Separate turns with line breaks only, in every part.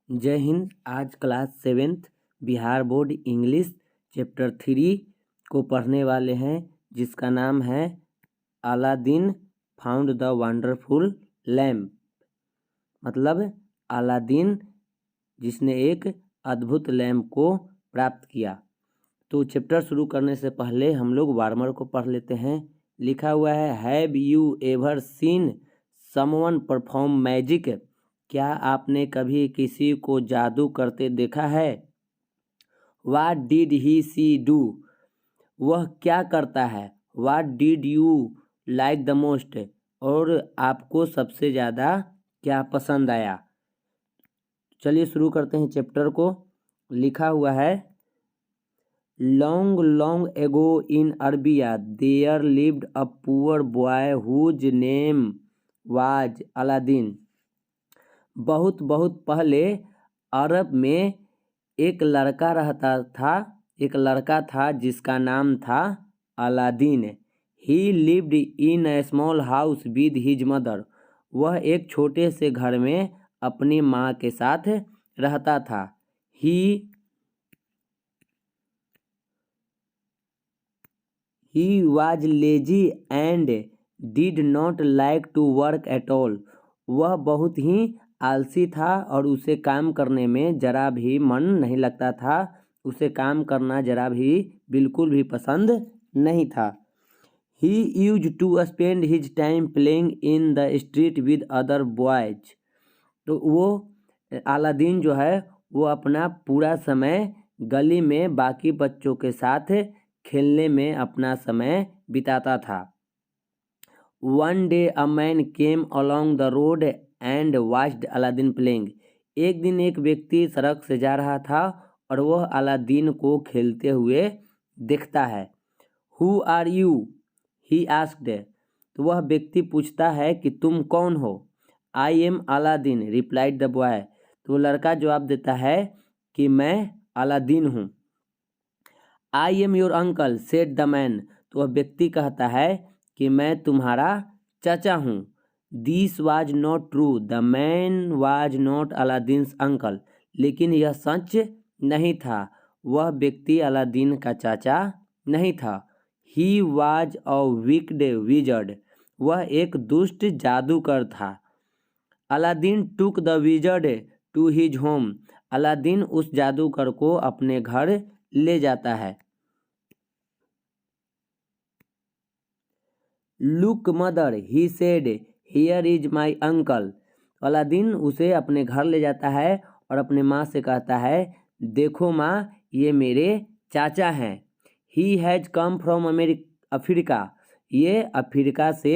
जय हिंद। आज class 7th Bihar board English chapter 3 को पढ़ने वाले हैं, जिसका नाम है Aladdin found the wonderful lamp. मतलब अलादीन जिसने एक अद्भुत लैम्प को प्राप्त किया। तो चैप्टर शुरू करने से पहले हम लोग वार्मर को पढ़ लेते हैं। लिखा हुआ है, have you ever seen someone perform magic? क्या आपने कभी किसी को जादू करते देखा है? What did he see do? वह क्या करता है? What did you like the most? और आपको सबसे ज़्यादा क्या पसंद आया? चलिए शुरू करते हैं चैप्टर को। लिखा हुआ है, long long ago in Arabia there lived a poor boy whose name was Aladdin. बहुत बहुत पहले अरब में एक लड़का था जिसका नाम था Aladdin. He lived in A small house with his mother. वह एक छोटे से घर में अपनी माँ के साथ रहता था। ही was lazy and did not like to work at all. वह बहुत ही आलसी था और उसे काम करने में जरा भी मन नहीं लगता था। उसे काम करना जरा भी बिल्कुल भी पसंद नहीं था। He used to spend his time playing in the street with other boys. तो वो अलादीन जो है वो अपना पूरा समय गली में बाकी बच्चों के साथ खेलने में अपना समय बिताता था। One day a man came along the road and watched Aladdin playing. एक दिन एक व्यक्ति सड़क से जा रहा था और वह अलादीन को खेलते हुए देखता है। Who are you? He asked. तो वह व्यक्ति पूछता है कि तुम कौन हो? I am Aladdin replied the boy. तो लड़का जवाब देता है कि मैं अलादीन हूँ। I am your uncle said the man. तो वह व्यक्ति कहता है कि मैं तुम्हारा चाचा हूँ। This was not true. The man was not Aladdin's uncle. लेकिन यह सच नहीं था। वह व्यक्ति अलादीन का चाचा नहीं था। He was a wicked wizard. वह एक दुष्ट जादूगर था। Aladdin took the wizard to his home. Aladdin उस जादूगर को अपने घर ले जाता है। Look mother he said here is my uncle. Aladdin उसे अपने घर ले जाता है और अपने माँ से कहता है, देखो माँ, ये मेरे चाचा हैं। He has come from Africa. ये अफ्रीका से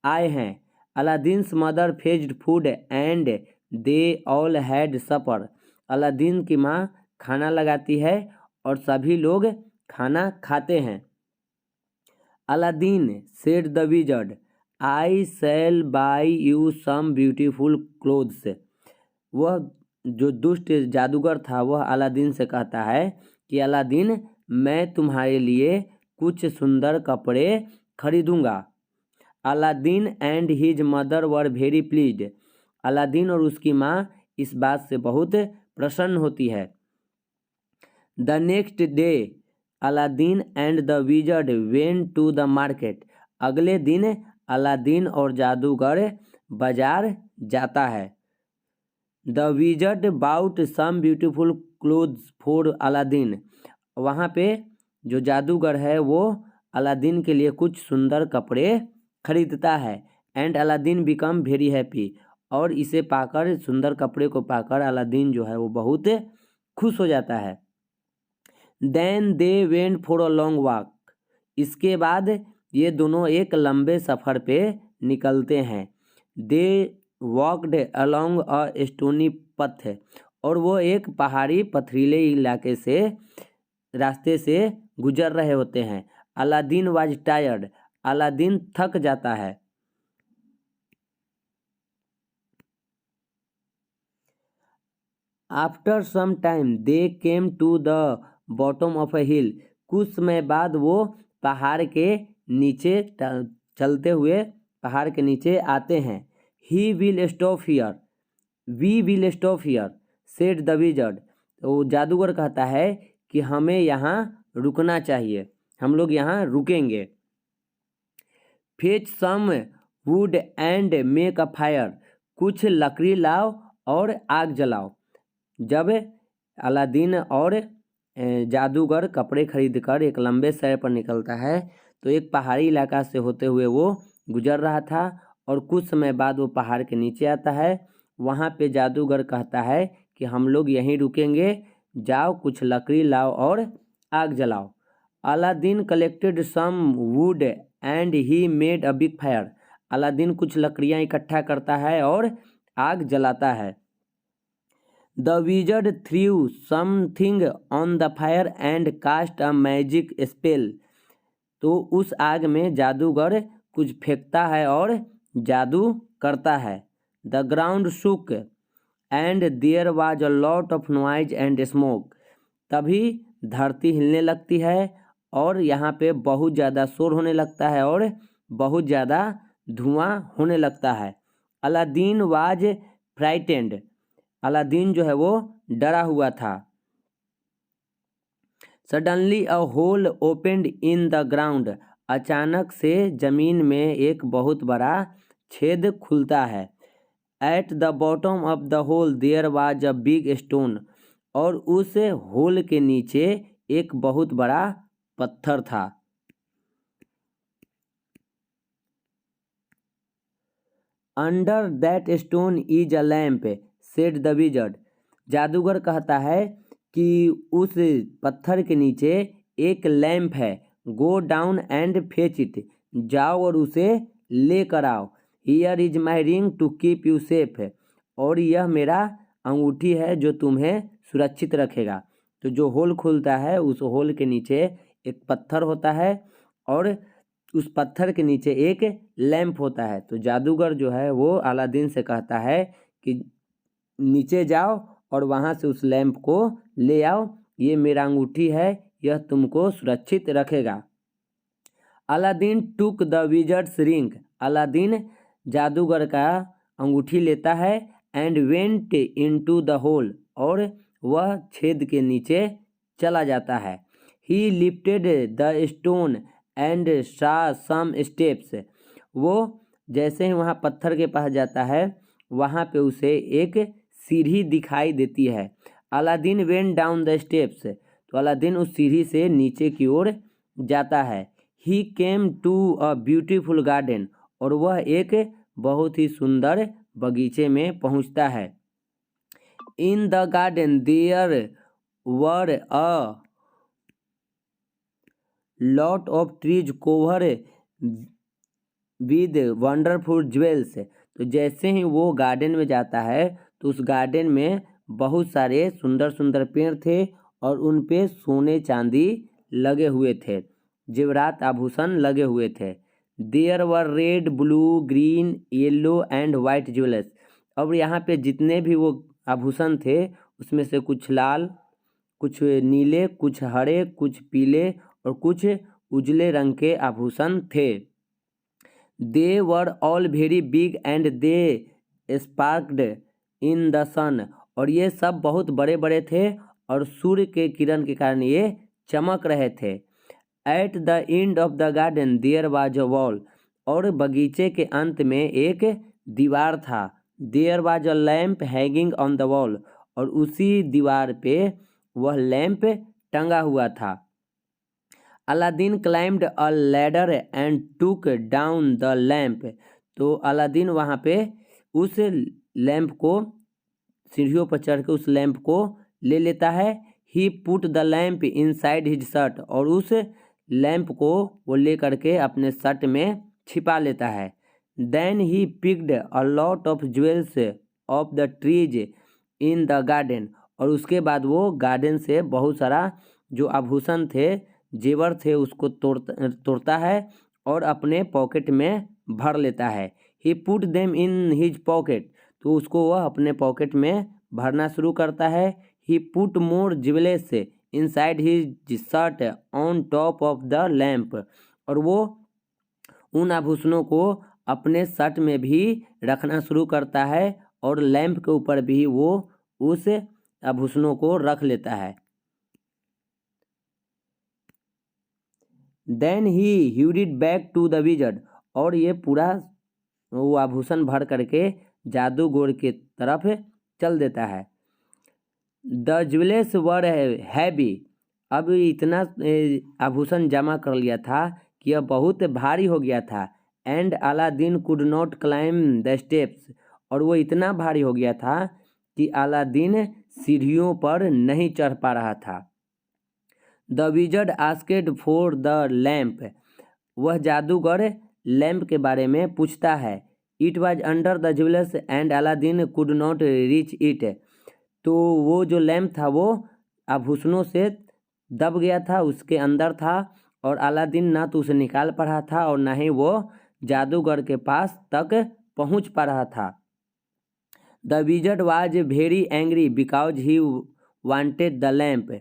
आए हैं। Aladdin's mother fetched food and they all had supper. Aladdin की माँ खाना लगाती है और सभी लोग खाना खाते हैं। Aladdin said the wizard, I shall buy you some beautiful clothes. वह जो दुष्ट जादूगर था वह अलादीन से कहता है कि अलादीन, मैं तुम्हारे लिए कुछ सुंदर कपड़े खरीदूंगा। Aladdin and his mother were very pleased. Aladdin और उसकी माँ इस बात से बहुत प्रसन्न होती है। The next day Aladdin and the wizard went to the market. अगले दिन अलादीन और जादूगर बाजार जाता है। The wizard bought some beautiful clothes for Aladdin. वहाँ पे जो जादूगर है वो अलादीन के लिए कुछ सुंदर कपड़े खरीदता है। And Aladdin become very happy. और इसे पाकर, सुंदर कपड़े को पाकर अलादीन जो है वो बहुत खुश हो जाता है। Then they went for a long walk. इसके बाद ये दोनों एक लंबे सफ़र पे निकलते हैं। दे वॉकड अलोंग अ स्टोनी पथ। और वो एक पहाड़ी पथरीले इलाके से रास्ते से गुजर रहे होते हैं। Aladdin was tired. अलादीन थक जाता है। After some time they came to the bottom of a hill. कुछ समय बाद वो पहाड़ के नीचे चलते हुए पहाड़ के नीचे आते हैं। He will stop here. We will stop here. Said the wizard. तो जादूगर कहता है कि हमें यहाँ रुकना चाहिए, हम लोग यहाँ रुकेंगे। Fetch some wood and make a fire, कुछ लकड़ी लाओ और आग जलाओ। जब अलादीन और जादूगर कपड़े खरीद कर एक लंबे सैर पर निकलता है तो एक पहाड़ी इलाका से होते हुए वो गुजर रहा था और कुछ समय बाद वो पहाड़ के नीचे आता है। वहाँ पे जादूगर कहता है कि हम लोग यहीं रुकेंगे, जाओ कुछ लकड़ी लाओ और आग जलाओ। Aladdin collected some wood and he made a big fire. Aladdin कुछ लकड़ियाँ इकट्ठा करता है और आग जलाता है। The wizard threw something on the fire and cast a magic spell. तो उस आग में जादूगर कुछ फेंकता है और जादू करता है। The ground shook and there was a lot of noise and smoke. तभी धरती हिलने लगती है और यहाँ पे बहुत ज़्यादा शोर होने लगता है और बहुत ज़्यादा धुआं होने लगता है। Aladdin was frightened. अलादीन जो है वो डरा हुआ था। Suddenly a hole opened in the ground. अचानक से जमीन में एक बहुत बड़ा छेद खुलता है। At the bottom of the hole there was a big stone. और उस होल के नीचे एक बहुत बड़ा पत्थर था। Under that stone is a lamp said the wizard. जादूगर कहता है कि उस पत्थर के नीचे एक लैम्प है। Go down and fetch it. जाओ और उसे लेकर आओ। Here is my ring to keep you safe. और यह मेरा अंगूठी है जो तुम्हें सुरक्षित रखेगा। तो जो होल खुलता है उस होल के नीचे एक पत्थर होता है और उस पत्थर के नीचे एक लैंप होता है। तो जादूगर जो है वो अलादीन से कहता है कि नीचे जाओ और वहाँ से उस लैंप को ले आओ, ये मेरा अंगूठी है, यह तुमको सुरक्षित रखेगा। Aladdin took the wizard's ring. Aladdin जादूगर का अंगूठी लेता है and went into the hole. और वह छेद के नीचे चला जाता है। He lifted the stone and saw some steps. वो जैसे ही वहाँ पत्थर के पास जाता है वहाँ पे उसे एक सीढ़ी दिखाई देती है। Aladdin went down the steps. तो अलादीन उस सीढ़ी से नीचे की ओर जाता है। He came to a beautiful garden. और वह एक बहुत ही सुंदर बगीचे में पहुंचता है। In the garden there were a lot of trees covered with wonderful jewels. तो जैसे ही वो गार्डन में जाता है तो उस गार्डन में बहुत सारे सुंदर सुंदर पेड़ थे और उन पे सोने चांदी लगे हुए थे, जेवरात आभूषण लगे हुए थे। There were red blue green yellow and white jewellers. अब यहाँ पे जितने भी वो आभूषण थे उसमें से कुछ लाल, कुछ नीले, कुछ हरे, कुछ पीले और कुछ उजले रंग के आभूषण थे। They were all very big and they sparkled in the sun. और ये सब बहुत बड़े बड़े थे और सूर्य के किरण के कारण ये चमक रहे थे। At the end of the garden there was a wall. और बगीचे के अंत में एक दीवार था। There was a lamp hanging on the wall. और उसी दीवार पे वह लैंप टंगा हुआ था। Aladdin climbed a ladder and took down the lamp. तो अलादीन वहाँ पे उस लैंप को सीढ़ियों पर चढ़ के उस लैंप को ले लेता है। He put the lamp inside his shirt. और उस लैंप को वो ले करके अपने शर्ट में छिपा लेता है। Then he picked a lot of jewels off the trees in the garden. और उसके बाद वो गार्डन से बहुत सारा जो आभूषण थे, जेवर थे, उसको तोड़ता है और अपने पॉकेट में भर लेता है। He put them in his pocket. तो उसको वह अपने पॉकेट में भरना शुरू करता है। He put more jewels inside his shirt on top of the lamp. और वो उन आभूषणों को अपने शर्ट में भी रखना शुरू करता है और लैंप के ऊपर भी वो उस आभूषणों को रख लेता है। Then he hurried back to the wizard, और ये पूरा वो आभूषण भर करके जादूगर के तरफ चल देता है। द ज्वेल्स वर हैवी, अब इतना आभूषण जमा कर लिया था कि यह बहुत भारी हो गया था। And Aladdin could not climb the steps, और वो इतना भारी हो गया था कि अलादीन सीढ़ियों पर नहीं चढ़ पा रहा था। The wizard asked for the lamp, वह जादूगर लैम्प के बारे में पूछता है। It was under the jewels and Aladdin could not reach it, तो वो जो लैम्प था वो आभूषणों से दब गया था, उसके अंदर था, और अलादीन ना तो उसे निकाल पा रहा था और ना ही वो जादूगर के पास तक पहुंच पा रहा था। The wizard was very angry because he wanted the lamp,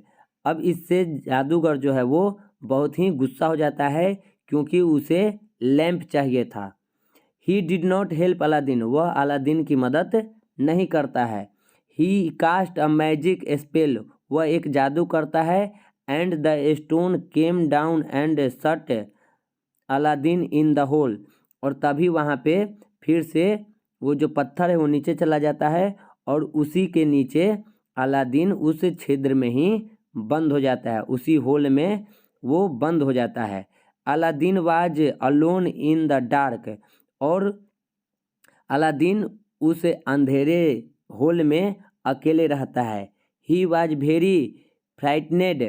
अब इससे जादूगर जो है वो बहुत ही गुस्सा हो जाता है क्योंकि उसे लैम्प चाहिए था। He did not help Aladdin, वह अलादीन की मदद नहीं करता है। He cast a magic spell, वह एक जादू करता है। And the stone came down and shut Aladdin in the hole, और तभी वहाँ पे फिर से वो जो पत्थर है वो नीचे चला जाता है और उसी के नीचे अलादीन उस छिद्र में ही बंद हो जाता है, उसी होल में वो बंद हो जाता है। Aladdin was alone in the dark, और अलादीन उस अंधेरे होल में अकेले रहता है। ही वाज वेरी फ्राइटनेड,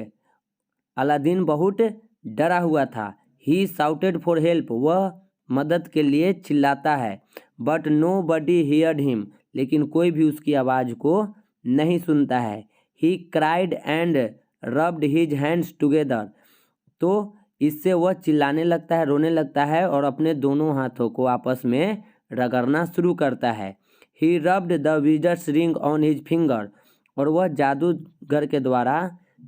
अलादीन बहुत डरा हुआ था। ही साउटेड फॉर हेल्प, वह मदद के लिए चिल्लाता है। But nobody heard him, लेकिन कोई भी उसकी आवाज़ को नहीं सुनता है। He cried and rubbed his hands together, तो इससे वह चिल्लाने लगता है, रोने लगता है और अपने दोनों हाथों को आपस में रगड़ना शुरू करता है। He rubbed the wizard's ring on his finger, और वह जादूगर के द्वारा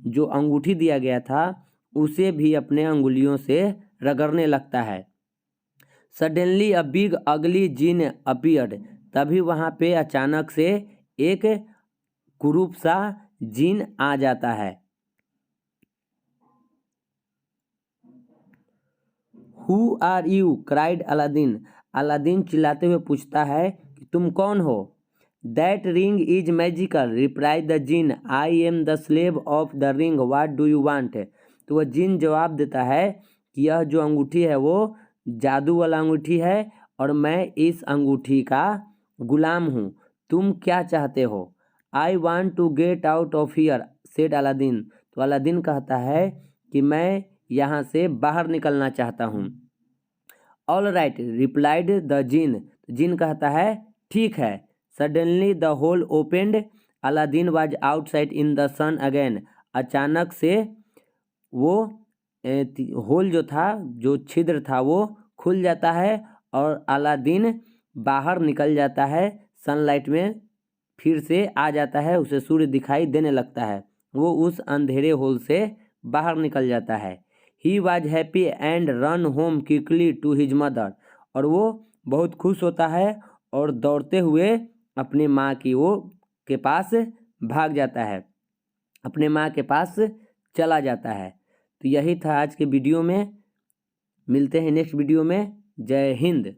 जो अंगूठी दिया गया था उसे भी अपने अंगुलियों से रगड़ने लगता है। सडनली अ बिग अगली जिन अपीयर्ड, तभी वहाँ पे अचानक से एक कुरूप सा जिन आ जाता है। Who are you cried Aladdin, Aladdin चिल्लाते हुए पूछता है कि तुम कौन हो। That ring is magical replied the jinn, I am the slave of the ring, what do you want. तो वह जिन जवाब देता है कि यह जो अंगूठी है वो जादू वाला अंगूठी है और मैं इस अंगूठी का गुलाम हूँ, तुम क्या चाहते हो। I want to get out of here said Aladdin, तो अलादीन कहता है कि मैं यहाँ से बाहर निकलना चाहता हूँ। All right replied the jinn, जिन कहता है ठीक है। Suddenly the hole opened, Aladdin was outside in the sun again, अचानक से वो होल जो था, जो छिद्र था वो खुल जाता है और अलादीन बाहर निकल जाता है, सनलाइट में फिर से आ जाता है, उसे सूर्य दिखाई देने लगता है, वो उस अंधेरे होल से बाहर निकल जाता है। He was happy and run home quickly to his mother, और वो बहुत खुश होता है और दौड़ते हुए अपने माँ की वो के पास भाग जाता है, अपने माँ के पास चला जाता है। तो यही था आज के वीडियो में, मिलते हैं नेक्स्ट वीडियो में। जय हिंद।